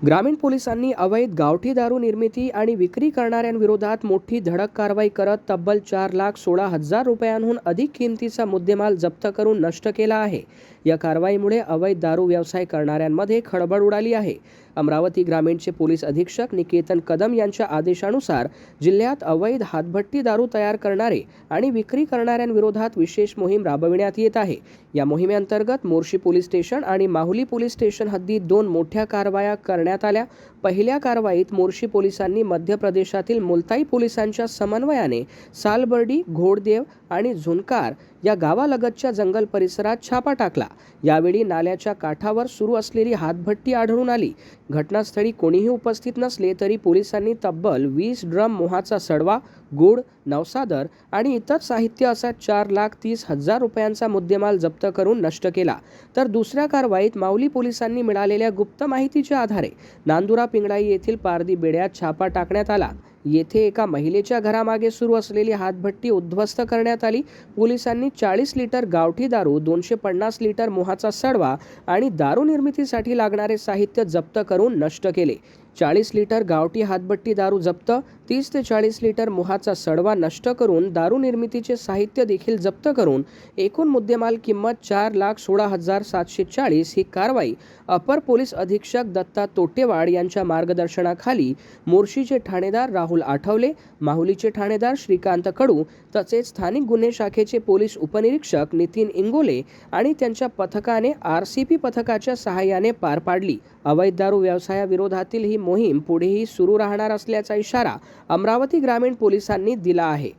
ग्रामीण पोलिसांनी अवैध गावठी दारू निर्मिती आणि विक्री करणाऱ्यांविरोधात मोठी धडक कारवाई करत तब्बल 4,16,000 रुपयांहून अधिक किमतीचा मुद्देमाल जप्त करून नष्ट केला आहे। या कारवाईमुळे अवैध दारू व्यवसाय करणाऱ्यांमध्ये खळबळ उडाली आहे। अमरावती ग्रामीणचे पोलीस अधीक्षक निकेतन कदम यांच्या आदेशानुसार जिल्ह्यात अवैध हातभट्टी दारू तयार करणारे आणि विक्री करणाऱ्यांविरोधात विशेष मोहीम राबविण्यात येत आहे। या मोहिमेअंतर्गत मोर्शी पोलीस स्टेशन आणि माहुली पोलीस स्टेशन हद्दीत 2 मोठ्या कारवाया करण्यात आल्या। पहिल्या कारवाईत मोर्शी पोलिसांनी मध्य प्रदेशातील मुलताई पोलिसांच्या समन्वयाने सालबर्डी, घोडदेव आणि झुनकार या गावालगतच्या जंगल परिसरात छापा टाकला। यावेळी नाल्याच्या काठावर सुरू असलेली हातभट्टी आढळून आली। घटनास्थळी कोणीही उपस्थित नसले तरी पोलिसांनी तब्बल 20 ड्रम मोहाचा सडवा, गूळ, नवसादर आणि इतर साहित्य असा 4,30,000 रुपयांचा मुद्देमाल जप्त करून नष्ट केला। तर दुसऱ्या कारवाईत माहुली पोलिसांनी मिळालेल्या गुप्त माहितीच्या आधारे नांदुरा पिंगळाई येथील पारधी बेड्यात छापा टाकण्यात आला। येथे एका महिलेच्या घरामागे सुरू असलेली हातभट्टी उद्ध्वस्त करण्यात आली। पोलिसांनी 40 लिटर गावठी दारू, 250 लिटर मोहाचा सडवा आणि दारू निर्मितीसाठी लागणारे साहित्य जप्त करून नष्ट केले। 40 लिटर गावठी हातभट्टी दारू जप्त, 30 ते 40 लिटर मोहाचा सडवा नष्ट करून दारू निर्मितीचे साहित्य देखील जप्त करून एकूण मुद्देमाल किंमत 4,16,740 ही कारवाई अपर पोलीस अधीक्षक दत्ता तोटेवाड यांच्या मार्गदर्शनाखाली मोर्शीचे ठाणेदार राहुल आठवले, माहुलीचे ठाणेदार श्रीकांत कडू तसेच स्थानिक गुन्हे शाखेचे पोलीस उपनिरीक्षक नितीन इंगोले आणि त्यांच्या पथकाने RCP पथकाच्या सहाय्याने पार पाडली। अवैध दारू व्यवसायाविरोधातील ही मोहीम पुढेही सुरू राहणार असल्याचा इशारा अमरावती ग्रामीण पोलिसांनी दिला आहे।